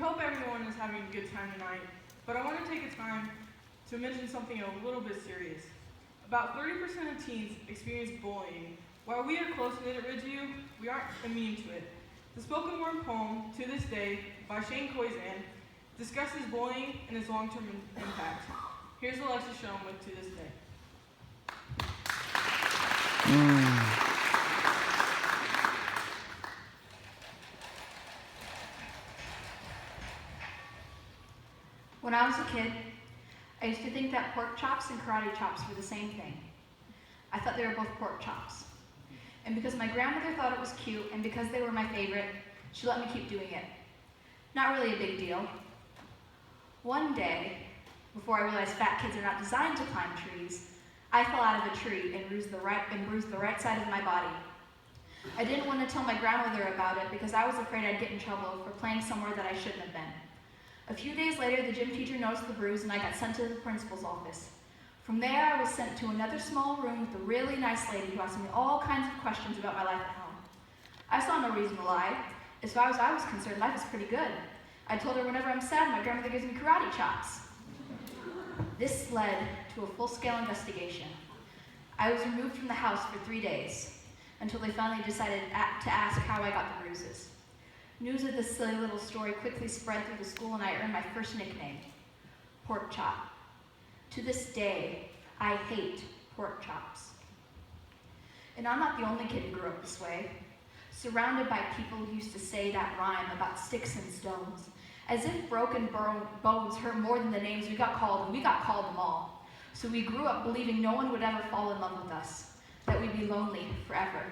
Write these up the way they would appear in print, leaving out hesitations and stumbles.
hope everyone is having a good time tonight, but I want to take a time to mention something a little bit serious. About 30% of teens experience bullying. While we are close-knit at Ridgeview, we aren't immune to it. The spoken word poem, To This Day, by Shane Koizan, discusses bullying and its long-term impact. Here's Alexis Schumm with To This Day. When I was a kid, I used to think that pork chops and karate chops were the same thing. I thought they were both pork chops. And because my grandmother thought it was cute and because they were my favorite, she let me keep doing it. Not really a big deal. One day, before I realized fat kids are not designed to climb trees, I fell out of a tree and bruised the right side of my body. I didn't want to tell my grandmother about it because I was afraid I'd get in trouble for playing somewhere that I shouldn't have been. A few days later, the gym teacher noticed the bruise and I got sent to the principal's office. From there, I was sent to another small room with a really nice lady who asked me all kinds of questions about my life at home. I saw no reason to lie. As far as I was concerned, life was pretty good. I told her whenever I'm sad, my grandmother gives me karate chops. This led to a full-scale investigation. I was removed from the house for 3 days until they finally decided to ask how I got the bruises. News of this silly little story quickly spread through the school and I earned my first nickname, Pork Chop. To this day, I hate pork chops. And I'm not the only kid who grew up this way, surrounded by people who used to say that rhyme about sticks and stones, as if broken bones hurt more than the names we got called, and we got called them all. So we grew up believing no one would ever fall in love with us, that we'd be lonely forever,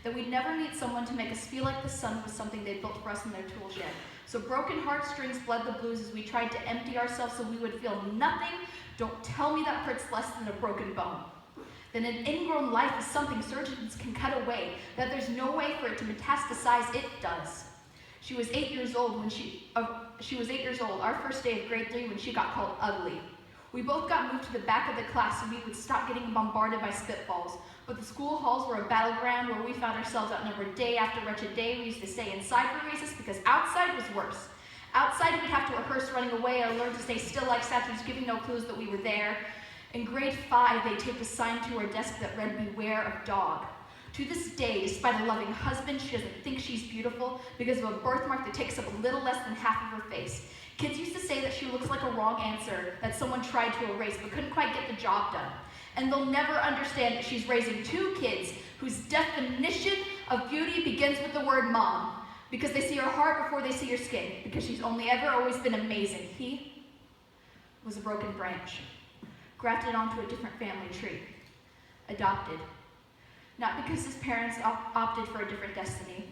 that we'd never meet someone to make us feel like the sun was something they'd built for us in their tool shed. So broken heartstrings bled the blues as we tried to empty ourselves so we would feel nothing. Don't tell me that hurts less than a broken bone. That an ingrown life is something surgeons can cut away, that there's no way for it to metastasize, it does. She was 8 years old our first day of grade 3 when she got called ugly. We both got moved to the back of the class so we would stop getting bombarded by spitballs. But the school halls were a battleground where we found ourselves outnumbered day after wretched day. We used to stay inside for recess because outside was worse. Outside we'd have to rehearse running away or learn to stay still like statues, giving no clues that we were there. In grade 5, they taped a sign to our desk that read, "Beware of dog." To this day, despite a loving husband, she doesn't think she's beautiful because of a birthmark that takes up a little less than half of her face. Kids used to say that she looks like a wrong answer that someone tried to erase but couldn't quite get the job done. And they'll never understand that she's raising 2 kids whose definition of beauty begins with the word mom, because they see her heart before they see her skin, because she's only ever always been amazing. He was a broken branch, grafted onto a different family tree, adopted, not because his parents opted for a different destiny.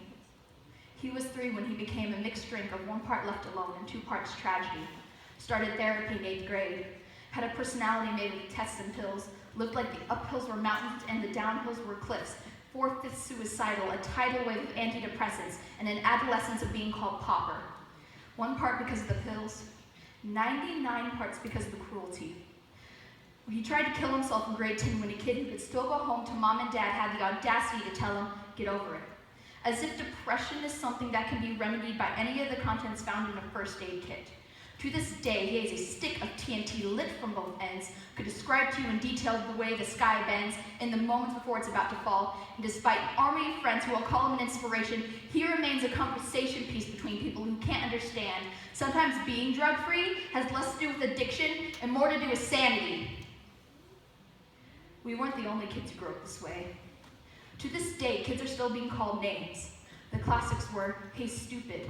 He was 3 when he became a mixed drink of 1 part left alone and 2 parts tragedy, started therapy in 8th grade, had a personality made of tests and pills, looked like the uphills were mountains and the downhills were cliffs, 4/5 suicidal, a tidal wave of antidepressants, and an adolescence of being called pauper. 1 part because of the pills, 99 parts because of the cruelty. He tried to kill himself in grade 10 when a kid who could still go home to mom and dad had the audacity to tell him, "Get over it." As if depression is something that can be remedied by any of the contents found in a first aid kit. To this day, he has a stick of TNT lit from both ends, could describe to you in detail the way the sky bends in the moments before it's about to fall, and despite an army of friends who will call him an inspiration, he remains a conversation piece between people who can't understand. Sometimes being drug-free has less to do with addiction and more to do with sanity. We weren't the only kids who grew up this way. To this day, kids are still being called names. The classics were, "Hey stupid,"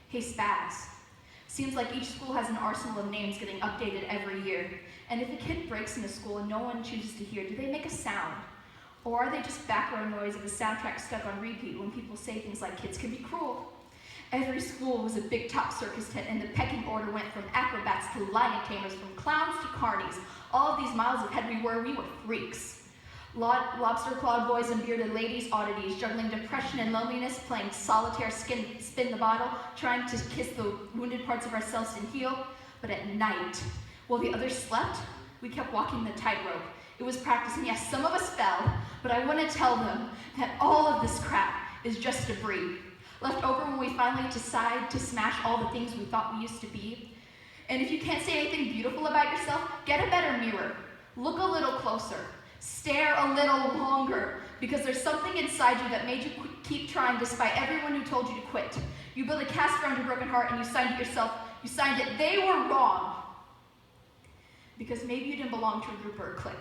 "Hey spaz." Seems like each school has an arsenal of names getting updated every year. And if a kid breaks into school and no one chooses to hear, do they make a sound? Or are they just background noise of a soundtrack stuck on repeat when people say things like kids can be cruel? Every school was a big top circus tent and the pecking order went from acrobats to lion tamers, from clowns to carnies. All of these miles ahead we were freaks. Lobster-clawed boys and bearded ladies, oddities, juggling depression and loneliness, playing solitaire, spin the bottle, trying to kiss the wounded parts of ourselves and heal. But at night, while the others slept, we kept walking the tightrope. It was practice, and yes, some of us fell, but I want to tell them that all of this crap is just debris. left over when we finally decide to smash all the things we thought we used to be. And if you can't say anything beautiful about yourself, get a better mirror. Look a little closer. Stare a little longer, because there's something inside you that made you keep trying despite everyone who told you to quit. You built a cast around your broken heart and you signed it yourself. You signed it. They were wrong. Because maybe you didn't belong to a group or a clique.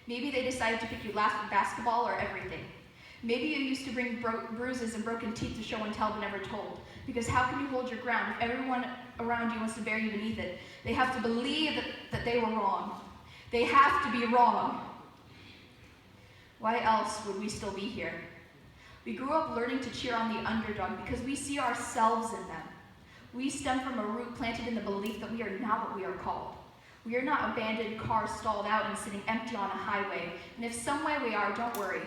Maybe they decided to pick you last in basketball or everything. Maybe you used to bring bruises and broken teeth to show and tell but never told. Because how can you hold your ground if everyone around you wants to bury you beneath it? They have to believe that they were wrong. They have to be wrong. Why else would we still be here? We grew up learning to cheer on the underdog because we see ourselves in them. We stem from a root planted in the belief that we are not what we are called. We are not abandoned cars stalled out and sitting empty on a highway. And if some way we are, don't worry.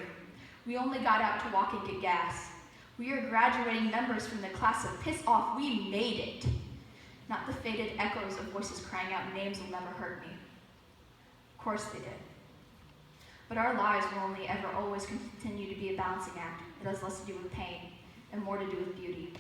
We only got out to walk and get gas. We are graduating members from the class of piss off, we made it. Not the faded echoes of voices crying out, names will never hurt me. Of course they did. But our lives will only ever always continue to be a balancing act. It has less to do with pain and more to do with beauty.